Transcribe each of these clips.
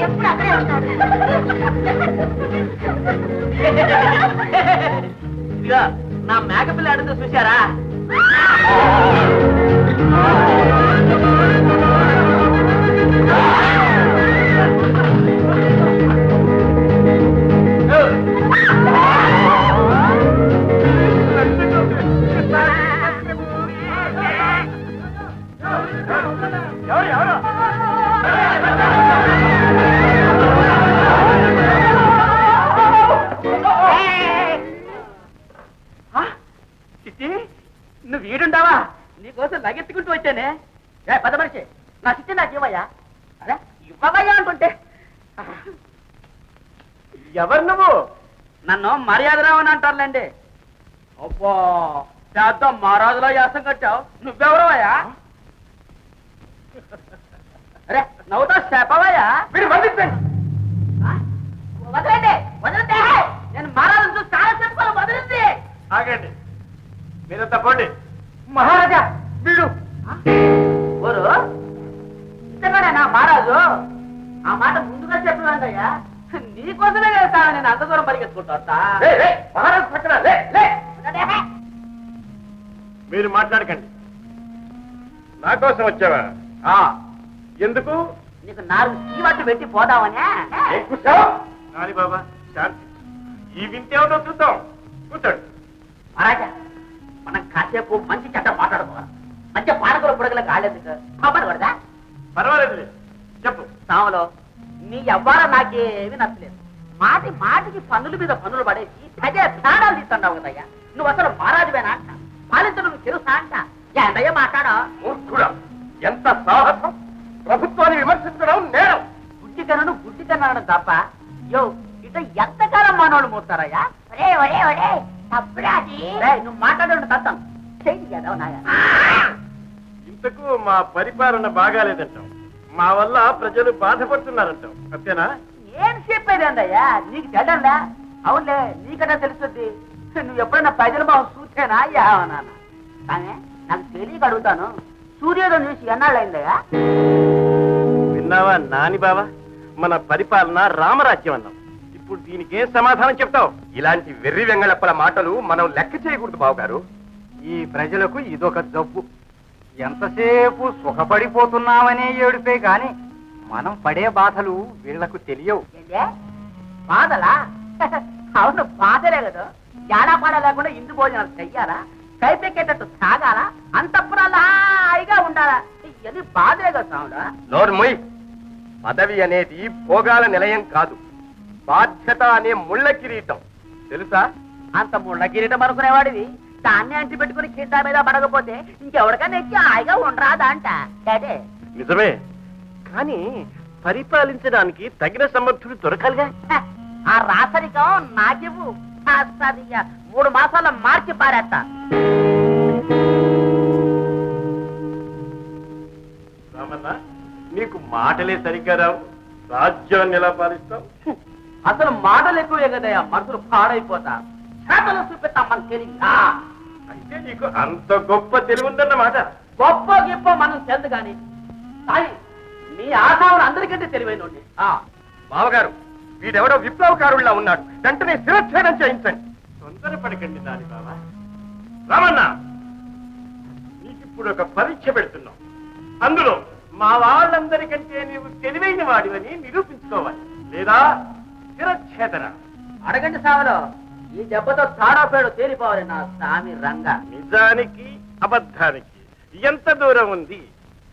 ఎప్పుడు అక్కడే ఉంటాడు. ఇదిగా నా మేకపిల్ల అడుగుతూ చూశారా? నువ్వు వీడుండావా? నీకోసం లగెత్తుకుంటూ వచ్చానే. పెద్ద మనిషి, నా చిట్టి నాకు ఇవ్వయ్యా. అరే ఇవ్వవయ్యా అంటుంటే. ఎవరు నువ్వు? నన్ను మర్యాదరావు అని అంటారులేండి. అబ్బా పెద్ద మహారాజులో యాసం కట్టావు. నువ్వెవరవయ్యా? అరే నవ్వుతా చెప్పవయ్యా. మీరు వదిలిపోయింది. వదలండి వదలండి. నేను మహారాజు చూసి చాలా చెప్పాలి. వదిలింది. ఆగండి, మీరు తప్పండి. మహారాజా వీడు ఓరు ఇతనేనా మహారాజు? ఆ మాట ముందుగా చెప్పివ్వండియ్యా. నీకోసమే కదా నేను అంత దూరం పరిగెత్తుకుంటా. మహారాజు పక్కన మీరు మాట్లాడకండి. నా కోసం వచ్చావా? ఎందుకు? నీకు 4 చీవట్లు పెట్టి పోదామని. నాని బాబా శాంతి, ఈ వింటేమిటో చూద్దాం. కూర్చోండి. మహారాజా మనం కాసేపు మంచి చెడ్డ మాట్లాడుకోవాలి. మంచి పానకుల పుడగల కాలేదుకు పడదా? పర్వాలేదు, చెప్పు. సాములో నీ ఎవ్వరం నాకేమి నచ్చలేదు. మాటి మాటికి పన్నుల మీద పన్నులు పడేసి అదే ప్రాణాలు తీస్తున్నావు కదయ్యా. నువ్వు అసలు మహారాజువేనా అంట. పాలించడం నువ్వు తెలుసా అంట. ఏంటయ్యా మాట్లాడా? మూర్ఖుడా, ఎంత సాహసం! ప్రభుత్వాన్ని విమర్శించడం నేరం. గుడ్డికన్నాను తప్ప యో ఇట ఎంతకాలం మానవుడు మూస్తారయ్యా. ఒరే ఒరే ఒరే తప్పురాది. నువ్వు మాట్లాడే తత్తం చెయ్యి కదా నాయ. ఇంతకు మా పరిపాలన బాగాలేదంటాం. మా వల్ల ప్రజలు బాధపడుతున్నారంటాం. అంతేనా? నేను చెప్పేది ఏందయ్యా, నీకు తెలందా? అవునులే, నీకన్నా తెలుస్తుంది. నువ్వు ఎప్పుడైనా ప్రజల మా చూసేనా యావనా? కానీ నాకు తెలియక అడుగుతాను, సూర్యోదయం చూసి ఎన్నాళ్ళైందయ్యా? విన్నావా నాని బావా, మన పరిపాలన రామరాజ్యం అన్నాం. ఇప్పుడు దీనికి ఏం సమాధానం చెప్తావు? ఇలాంటి వెర్రి వెంగళప్పల మాటలు మనం లెక్క చేయకూడదు బావగారు. ఈ ప్రజలకు ఇదొక జబ్బు. ఎంతసేపు సుఖపడిపోతున్నామనే ఏడుపే గాని మనం పడే బాధలు వీళ్లకు తెలియవు. ఏంటే బాధలా? అవును బాధలే కదా. జాడా పాడ లేకుండా ఇందు భోజనాలు చెయ్యాలా? కైపెక్కేటట్టు తాగాలా? అంతఃపురాలు హాయిగా ఉండాలా? ఇది బాధలే కదా సాముడా. నోర్మొయ్, పదవి అనేది భోగాల నిలయం కాదు, బాధ్యత అనే ముళ్ళ కిరీటం. తెలుసా? అంత ముళ్ళ కిరీటం అనుకునేవాడివి దాన్ని అంటి పెట్టుకుని కింద మీద పడకపోతే ఇంకెవరికైనా ఎక్కి హాయిగా ఉండరాదా అంట. అదే నిజమే, కానీ పరిపాలించడానికి తగిన సమర్థుడు దొరకాలిగా. ఆ రాసరికం నాకివ్వు. 3 మాసాల్లో మార్చి పారేస్తా. రామన్న, నీకు మాటలే సరిగ్గా రావు. రాజ్యాన్ని ఎలా పాలిస్తావు? అసలు మాటలు ఎక్కువే కదయ్యా, మనుషులు పాడైపోతా. చేతలు చూపిస్తాం మన తెలియదా? అయితే నీకు అంత గొప్ప తెలివి ఉందన్నమాట. గొప్ప గిప్ప మనం చెందు గాని కానీ నీ ఆశావులు అందరికంటే తెలివైనండి. బావగారు, వీడెవడో విప్లవకారుల్లా ఉన్నాడు. వెంటనే శిరచ్ఛేదం చేయించండి. తొందరపడకండి నాని బాబా. రామన్న, నీకిప్పుడు ఒక పరీక్ష పెడుతున్నాం. అందులో మా వాళ్ళందరికంటే నీవు తెలివైన వాడివని నిరూపించుకోవాలి, లేదా శిరచ్ఛేదన. అడగండి సావులో, ఈ దెబ్బతో తాడో పేడు తేలిపోవాలి నా స్వామి రంగ. నిజానికి అబద్ధానికి ఎంత దూరం ఉంది?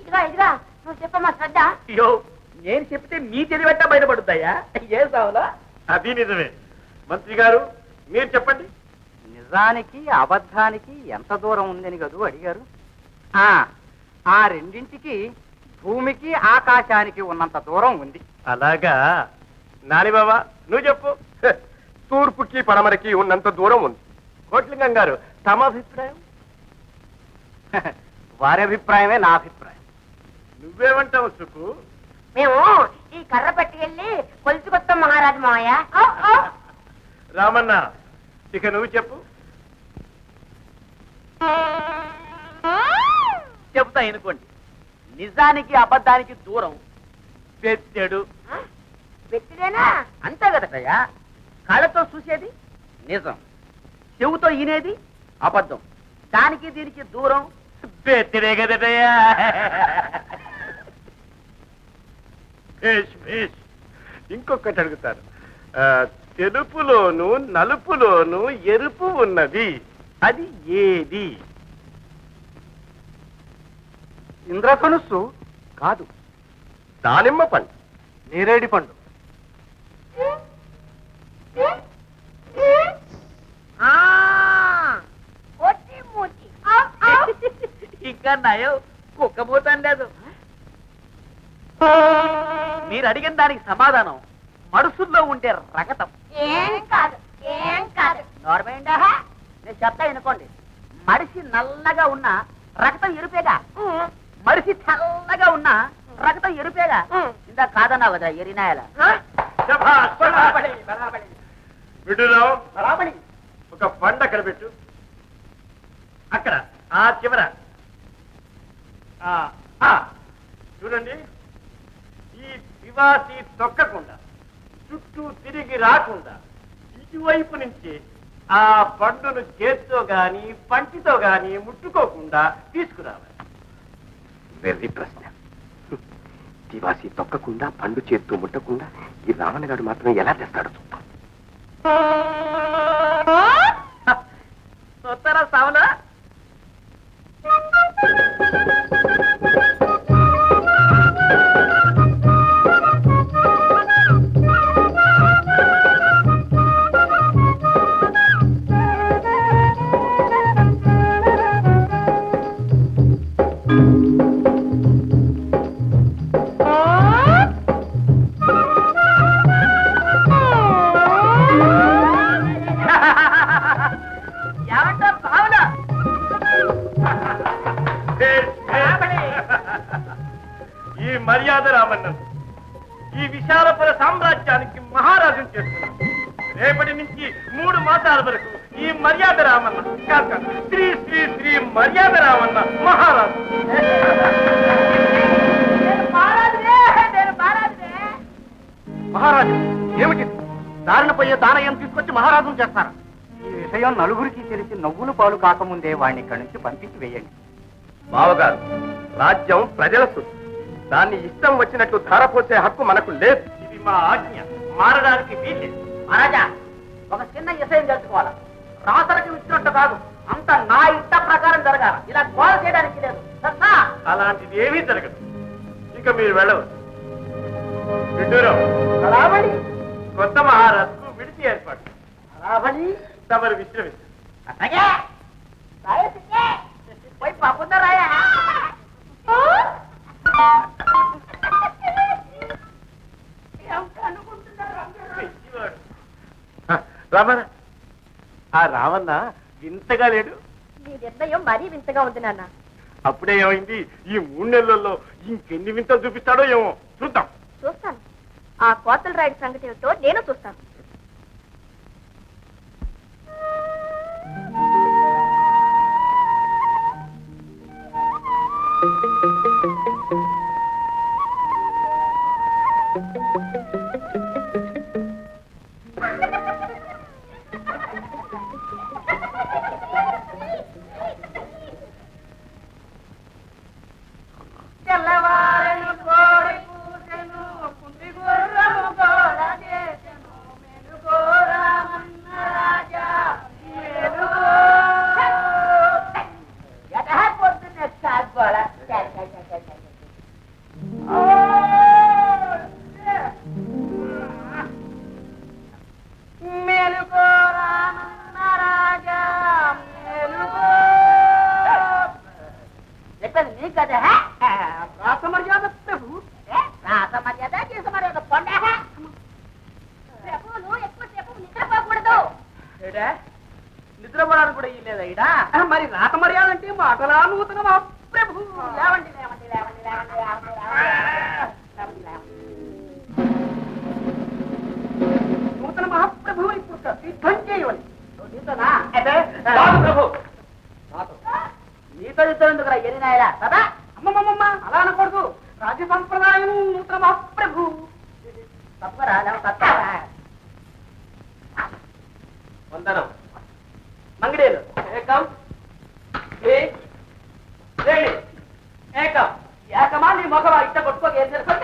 ఇదిగా ఇదిగా నువ్వు చెప్పమ్మా శ్రద్ధ. అయ్యో, నేను చెప్తే మీ తెలివెట్ట బయటపడుతాయా? ఏ సావులో? అది నిజమే. మంత్రి గారు, మీరు చెప్పండి. నిజానికి అబద్ధానికి ఎంత దూరం ఉందని కదూ అడిగారు. ఆ రెండింటికి భూమికి ఆకాశానికి ఉన్నంత దూరం ఉంది. అలాగా? నాని బాబా, నువ్వు చెప్పు. తూర్పుకి పడమరకి ఉన్నంత దూరం ఉంది. కోట్లింగం గారు, తమ అభిప్రాయం? వారి అభిప్రాయమే నా అభిప్రాయం. నువ్వేమంటావు సుకు? మేము ఈ కర్ర పట్టుకెళ్ళి కొలుచుకొస్తాం మహారాజు మావయ్య. రామన్న, ఇక నువ్వు చెప్పు. చెప్తా ఎనుకోండి. నిజానికి అబద్ధానికి దూరం బెత్తెడు. పెట్టిదేనా? అంతే కదటయ్యా. కళ్ళతో చూసేది నిజం, చెవుతో వినేది అబద్ధం. దానికి దీనికి దూరం బెత్తెడే కదటయ్యా. భేష్ భేష్. ఇంకొకటి అడుగుతాను. తెలుపులోను నలుపులోను ఎరుపు ఉన్నది, అది ఏది? ఇంద్రధనుస్సు కాదు, దానిమ్మ పండు. నేరేడి పండు. ఆ, ఒట్టి మూతి. ఇంకా నయం, కుక్కబోతాను లేదు. మీరు అడిగిన దానికి సమాధానం మడుసుల్లో ఉండే రగతం. ఏం కాదు, ఏం కాదు. నోర్మైండా, నేను చెప్తా వినుకోండి. మడిసి నల్లగా ఉన్న రక్తం ఎరుపేగా, మడిసి తెల్లగా ఉన్న రక్తం ఎరుపేగా. ఇందా కాదన్నావు కదా ఎరినాయల. శభాష్, బరాబరి, బరాబరి. విడురావు, ఒక పండు అక్కడ పెట్టు. అక్కడ ఆ చివర. చూడండి, ఈ దివాసి తొక్కకుండా, చుట్టూ తిరిగి రాకుండా ఇటువైపు నుంచి ఆ పండును చేత్తో గాని పంటితో గాని ముట్టుకోకుండా తీసుకురావాలి. వెర్రి ప్రశ్న. దివాసి తొక్కకుండా పండు చేత్తూ ముట్టకుండా ఈ రావణగాడు మాత్రం ఎలా తెస్తాడు చూద్దాం. చూస్తారా సావులు? ఏమంటారు సావులు? ఈ మర్యాద రామన్నను ఈ విశాలపుర సామ్రాజ్యానికి మహారాజును చేస్తున్నాను. రేపటి నుంచి 3 మాసాల వరకు ఈ మర్యాద రామన్న కాక శ్రీ శ్రీ శ్రీ మర్యాద రామన్న మహారాజు. మహారాజు ఏమిటి? దారిన పోయే దానయం తీసుకొచ్చి మహారాజును చేస్తారా? ఈ విషయం నలుగురికి తెలిసి నవ్వులు పాలు కాకముందే వాడిని ఇక్కడి నుంచి పంపించి వేయండి. బావగారు, రాజ్యం ప్రజల సొత్తు. దాన్ని ఇష్టం వచ్చినట్టు ధారపోసే హక్కు మనకు లేదు. ఇది మా ఆజ్ఞ, మారడానికి వీల్లేదు. మహారాజా, ఒక చిన్న విషయం తెలుసుకోవాలి. రాతలకు ఇచ్చినట్టు కాదు, అంత నా ఇష్ట ప్రకారం జరగాల. ఇలా గోల చేయడానికి లేదు. సరేనా? అలాంటిది ఏమీ జరగదు. ఇక మీరు వెళ్ళవచ్చు. విడ్డూరం, రావణి, కొత్త మహారాజుకు విడిచి ఏర్పాటు. రావణి, తమరు విశ్రమిస్తారు. అట్లాగే. రాయసికే. పోయి పప్పుందా రాయ. రామన్న, ఆ రావన్న వింతగా లేడు. నీ నిర్ణయం మరీ వింతగా ఉంది నాన్న. అప్పుడే ఏమైంది? ఈ 3 నెలల్లో ఇంకెన్ని వింతలు చూపిస్తాడో ఏమో చూద్దాం. చూస్తాను. ఆ కోతల రాయుడి సంగతి ఏమిటో నేను చూస్తాను. తెల్లవారని కోడి కూసెను, కుంటి గుర్రము గోడ చేసెను, మెలుగో రామన్న రాజా, మెలుగో. ఎటహా పొద్దున్నే సాగోళ. మెలుగో రామన్న రాజా, మెలుగో. చెప్పేది నీకు కదా. రాస మర్యాద ప్రభు. రాస మర్యాద, గీస మర్యాద పొండ. ప్రభు, నువ్వు ఎక్కువసేపు నిద్రపోకూడదు. నిద్రపోవడానికి కూడా ఇల్లేదా ఇడా? మరి రాత మర్యాద అంటే మాటలా నూతన ప్రభు. లేవండి లేవండి లేవండి లేవండి లేవండి లేవండి లేవండి. నూతన మహాప్రభు ఇప్పుడు సిద్ధం చేయవని. నీతోనా? ప్రభు, నీతో యుద్ధం ఎందుకురా ఎరినాయలా కదా? అమ్మమ్మమ్మ, అలా అనకూడదు. రాజ్య సంప్రదాయం నూతన మహాప్రభు తప్పరా తప్పరా వందనం మంగిడేలు ఏకం శ్రీ శ్రేణి ఏకం ఏకమా నీ మొగవా ఇట్ట కొట్టుకోక ఏం తెలుసు